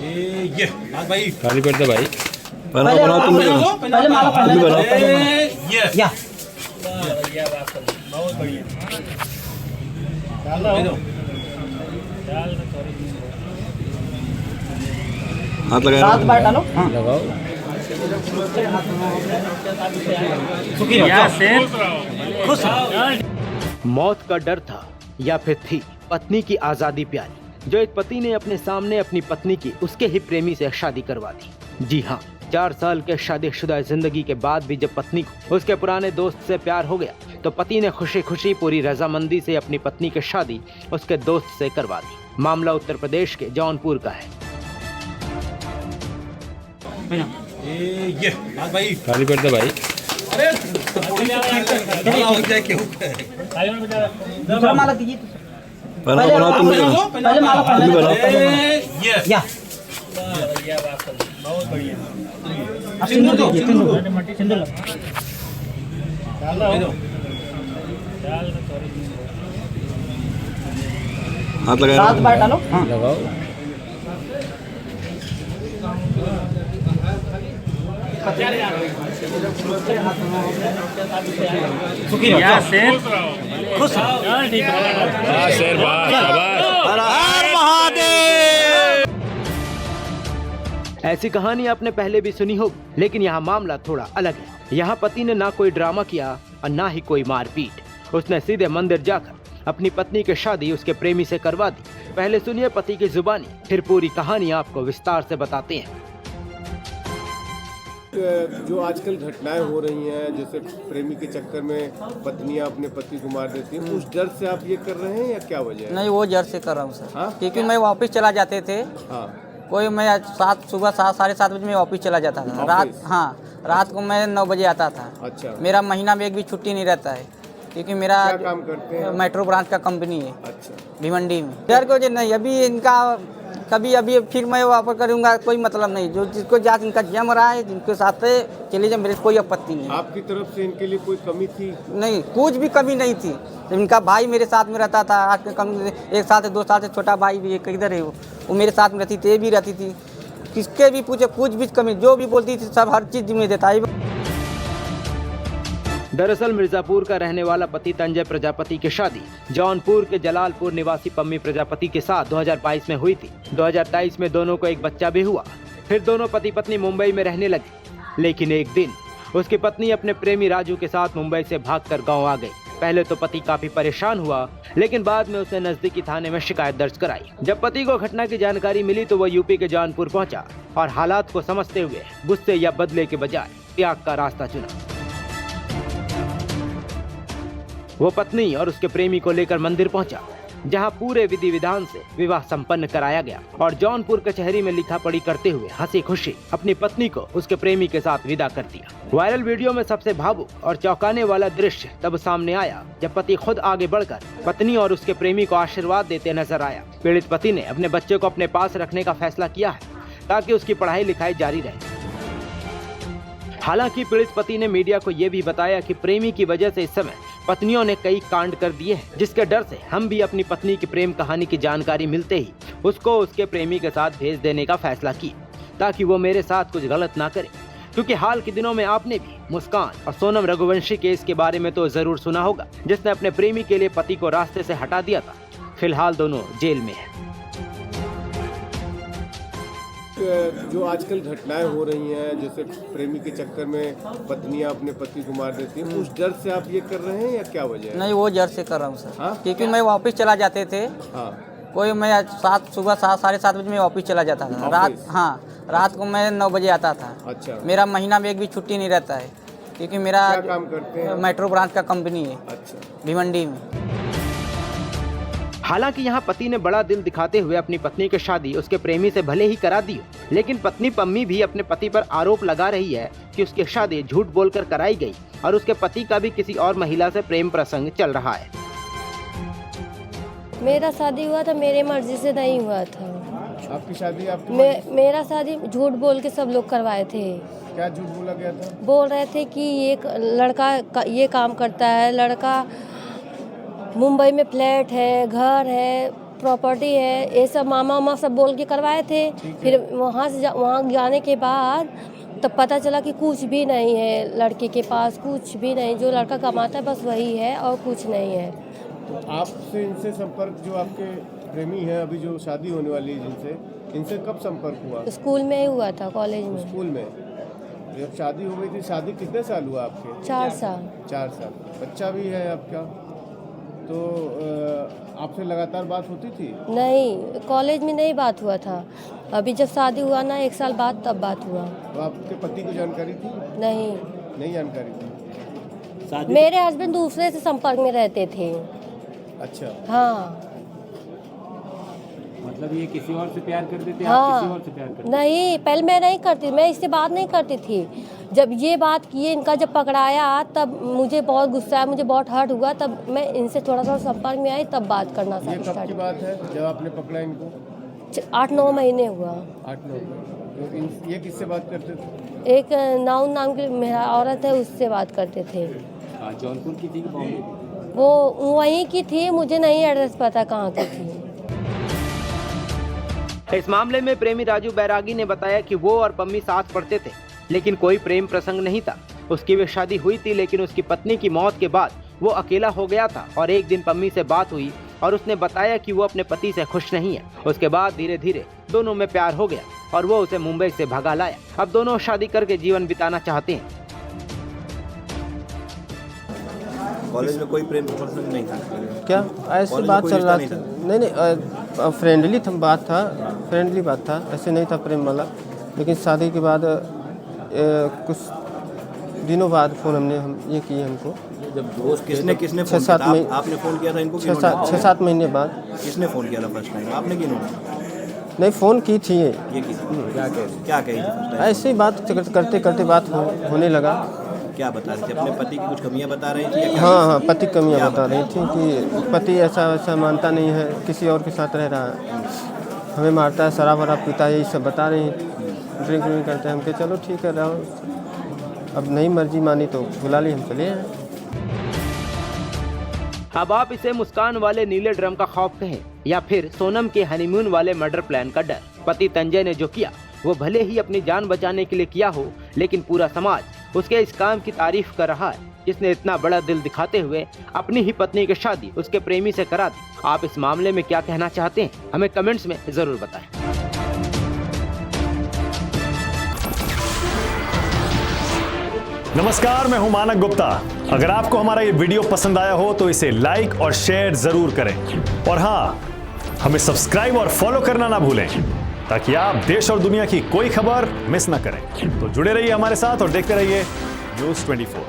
ये भाई खाली पड़ता भाई। बनाओ तुम भी बनाओ। पहले माला तुम भी बनाओ। ये या बहुत बढ़िया हाथ लगाए सात बार डालो। हाँ लगाओ। खुश रहो। मौत का डर था या फिर थी पत्नी की आजादी प्यारी, जो एक पति ने अपने सामने अपनी पत्नी की उसके ही प्रेमी से शादी करवा दी। जी हाँ, 4 साल के शादीशुदा जिंदगी के बाद भी जब पत्नी को उसके पुराने दोस्त से प्यार हो गया तो पति ने खुशी खुशी पूरी रजामंदी से अपनी पत्नी की शादी उसके दोस्त से करवा दी। मामला उत्तर प्रदेश के जौनपुर का है। ये भाई खाली पड़ता भाई। अरे हो जाए क्यों दूसरा माला दीजिए। बनाओ तुम भी बनाओ। पहले माला तुम भी बनाओ। ये या बहुत बढ़िया अब सिंदूर दीजिए। सिंदूर लगाओ। हाथ लगाए सात बार डालो। हाँ लगाओ। सुखी रहो। खुश रहो। शेर बात हर महादेव। ऐसी कहानी आपने पहले भी सुनी होगी, लेकिन यहाँ मामला थोड़ा अलग है। यहाँ पति ने ना कोई ड्रामा किया और ना ही कोई मारपीट। उसने सीधे मंदिर जाकर अपनी पत्नी की शादी उसके प्रेमी से करवा दी। पहले सुनिए पति की जुबानी, फिर पूरी कहानी आपको विस्तार से बताते हैं। जो आजकल घटनाएं हो रही हैं, जैसे प्रेमी के चक्कर में पत्नियां अपने पति को मार देती हैं, उस डर से आप ये कर रहे हैं या क्या वजह है? नहीं, वो जर से कर रहा हूँ सर। हाँ? क्योंकि मैं ऑफिस चला जाते थे। हाँ। कोई मैं सुबह 7 साढ़े 7 बजे मैं ऑफिस चला जाता था। ऑफिस? रात को मैं 9 बजे आता था। अच्छा। मेरा महीना में एक भी छुट्टी नहीं रहता है, क्योंकि मेरा क्या काम करते हैं? मेट्रो ब्रांच का कंपनी है अच्छा। भिवंडी में। डर की वजह नहीं, अभी इनका कभी अभी फिर मैं वापस करूँगा, कोई मतलब नहीं। जो जिसको जात इनका जम रहा है, जिनके साथ चले जाए, मेरे कोई आपत्ति नहीं। आपकी तरफ से इनके लिए कोई कमी थी? नहीं, कुछ भी कमी नहीं थी। जब इनका भाई मेरे साथ में रहता था, आज के कम 1 साल से 2 साल से छोटा भाई भी किधर है, वो मेरे साथ में रहती थी, ये भी रहती थी। किसके भी पूछे, कुछ भी कमी, जो भी बोलती थी सब हर चीज़ में देता है। दरअसल मिर्जापुर का रहने वाला पति तंजय प्रजापति की शादी जौनपुर के जलालपुर निवासी पम्मी प्रजापति के साथ 2022 में हुई थी। 2023 में दोनों को एक बच्चा भी हुआ। फिर दोनों पति पत्नी मुंबई में रहने लगे, लेकिन एक दिन उसकी पत्नी अपने प्रेमी राजू के साथ मुंबई से भागकर गांव आ गई। पहले तो पति काफी परेशान हुआ, लेकिन बाद में उसने नजदीकी थाने में शिकायत दर्ज कराई। जब पति को घटना की जानकारी मिली तो वह यूपी के जौनपुर पहुंचा और हालात को समझते हुए गुस्से या बदले के बजाय त्याग का रास्ता चुना। वो पत्नी और उसके प्रेमी को लेकर मंदिर पहुंचा, जहां पूरे विधि विधान से विवाह संपन्न कराया गया और जौनपुर कचहरी में लिखा पढ़ी करते हुए हंसी खुशी अपनी पत्नी को उसके प्रेमी के साथ विदा कर दिया। वायरल वीडियो में सबसे भावुक और चौंकाने वाला दृश्य तब सामने आया जब पति खुद आगे बढ़कर पत्नी और उसके प्रेमी को आशीर्वाद देते नजर आया। पीड़ित पति ने अपने बच्चे को अपने पास रखने का फैसला किया है ताकि उसकी पढ़ाई लिखाई जारी रहे। हालांकि पीड़ित पति ने मीडिया को यह भी बताया कि प्रेमी की वजह से इस समय पत्नियों ने कई कांड कर दिए हैं, जिसके डर से हम भी अपनी पत्नी की प्रेम कहानी की जानकारी मिलते ही उसको उसके प्रेमी के साथ भेज देने का फैसला किया, ताकि वो मेरे साथ कुछ गलत ना करे। क्योंकि हाल के दिनों में आपने भी मुस्कान और सोनम रघुवंशी केस के बारे में तो जरूर सुना होगा, जिसने अपने प्रेमी के लिए पति को रास्ते से हटा दिया था। फिलहाल दोनों जेल में है। जो आजकल घटनाएं हो रही हैं, जैसे प्रेमी के चक्कर में पत्नियां अपने पति को मार देती हैं, उस डर से आप ये कर रहे हैं या क्या वजह है? नहीं, वो जर से कर रहा हूँ सर। हाँ? क्योंकि मैं ऑफिस चला जाते थे। हाँ। कोई मैं सुबह 7 साढ़े 7 बजे मैं ऑफिस चला जाता था। रात को मैं 9 बजे आता था। अच्छा। मेरा महीना में एक भी छुट्टी नहीं रहता है, क्योंकि मेरा क्या काम करते हैं? मेट्रो ब्रांच का कंपनी है अच्छा। भिवंडी में। हालांकि यहाँ पति ने बड़ा दिल दिखाते हुए अपनी पत्नी की शादी उसके प्रेमी से भले ही करा दी, लेकिन पत्नी पम्मी भी अपने पति पर आरोप लगा रही है कि उसकी शादी झूठ बोलकर कराई गई और उसके पति का भी किसी और महिला से प्रेम प्रसंग चल रहा है। मेरा शादी हुआ था, मेरे मर्जी से नहीं हुआ था। आपकी शादी आपकी मेरा शादी झूठ बोल के सब लोग करवाए थे। क्या झूठ बोला गया था? बोल रहे थे कि ये लड़का ये काम करता है, लड़का मुंबई में फ्लैट है, घर है, प्रॉपर्टी है, ये सब मामा वामा सब बोल के करवाए थे। फिर वहाँ जाने के बाद तब पता चला कि कुछ भी नहीं है लड़के के पास, कुछ भी नहीं। जो लड़का कमाता है बस वही है और कुछ नहीं है। तो आपसे इनसे संपर्क, जो आपके प्रेमी हैं अभी जो शादी होने वाली है जिनसे, इनसे कब संपर्क हुआ? स्कूल में ही हुआ था, कॉलेज में। स्कूल में? जब शादी हो गई थी, शादी कितने साल हुआ आपके? 4 साल। 4 साल। बच्चा भी है आपका? तो आपसे लगातार बात होती थी? नहीं, कॉलेज में नहीं बात हुआ था। अभी जब शादी हुआ ना 1 साल बाद, तब बात हुआ। तो आपके पति को जानकारी थी? नहीं जानकारी थी। मेरे हस्बैंड दूसरे से संपर्क में रहते थे। अच्छा। हाँ। मतलब ये किसी और से प्यार करते थे? हाँ। आप किसी और से प्यार करते? नहीं, पहले मैं नहीं करती, मैं इससे बात नहीं करती थी। जब ये बात किए, इनका जब पकड़ाया, तब मुझे बहुत गुस्सा आया, मुझे बहुत हर्ट हुआ। तब मैं इनसे थोड़ा सा संपर्क में आई, तब बात करना ये कब की स्टार्ट। बात है जब आपने पकड़ा इनको? 8-9 महीने हुआ। 8-9 महीने। तो ये किससे बात करते थे? एक नाउन नाम की मेरा औरत है, उससे बात करते थे। जौनपुर की थी कि बॉम्बे की? वो वहीं की थी, मुझे नहीं एड्रेस पता कहाँ की थी। इस मामले में प्रेमी राजू बैरागी ने बताया कि वो और पम्मी साथ पढ़ते थे, लेकिन कोई प्रेम प्रसंग नहीं था। उसकी भी शादी हुई थी, लेकिन उसकी पत्नी की मौत के बाद वो अकेला हो गया था। और एक दिन पम्मी से बात हुई और उसने बताया कि वो अपने पति से खुश नहीं है। उसके बाद धीरे धीरे दोनों में प्यार हो गया और वो उसे मुंबई से भगा लाया। अब दोनों शादी करके जीवन बिताना चाहते हैं। कॉलेज में कोई प्रेम प्रसंग नहीं था क्या? ऐसी कॉलेज में बात कोई चल रिश्ता रहा नहीं था। नहीं, फ्रेंडली बात था, फ्रेंडली बात था, ऐसे नहीं था प्रेम वाला। लेकिन शादी के बाद कुछ दिनों बाद फ़ोन हम ये किए हमको। जब दोस्त किसने फोन 6-7 किया था? आपने फ़ोन किया था इनको? 6-7 महीने बाद। किसने फ़ोन किया था फर्स्ट टाइम, आपने कि इन्होंने? नहीं, फ़ोन की थी ये। क्या कही थी? ऐसी बात करते करते बात होने लगा। क्या बता रही थी? अपने पति की कुछ कमियां बता रही थी? हाँ, पति कमियां बता रही थी कि पति ऐसा मानता नहीं है, किसी और के साथ रह रहा है, हमें मारता है, शराब वराब पीता है, यही सब बता रही है। ड्रिंक व्रिंक करते हैं। हम कहे चलो ठीक है रहो, अब नहीं मर्जी मानी तो बुला ली, हम चले आए। अब आप इसे मुस्कान वाले नीले ड्रम का खौफ कहें या फिर सोनम के हनीमून वाले मर्डर प्लान का डर। पति तंजय ने जो किया वो भले ही अपनी जान बचाने के लिए किया हो, लेकिन पूरा समाज उसके इस काम की तारीफ कर रहा है, जिसने इतना बड़ा दिल दिखाते हुए अपनी ही पत्नी की शादी उसके प्रेमी से करा दी। आप इस मामले में क्या कहना चाहते हैं, हमें कमेंट्स में जरूर बताएं। नमस्कार, मैं हूं मानक गुप्ता। अगर आपको हमारा ये वीडियो पसंद आया हो तो इसे लाइक और शेयर जरूर करें, और हाँ, हमें सब्सक्राइब और फॉलो करना ना भूलें, ताकि आप देश और दुनिया की कोई खबर मिस ना करें। तो जुड़े रहिए हमारे साथ और देखते रहिए News 24।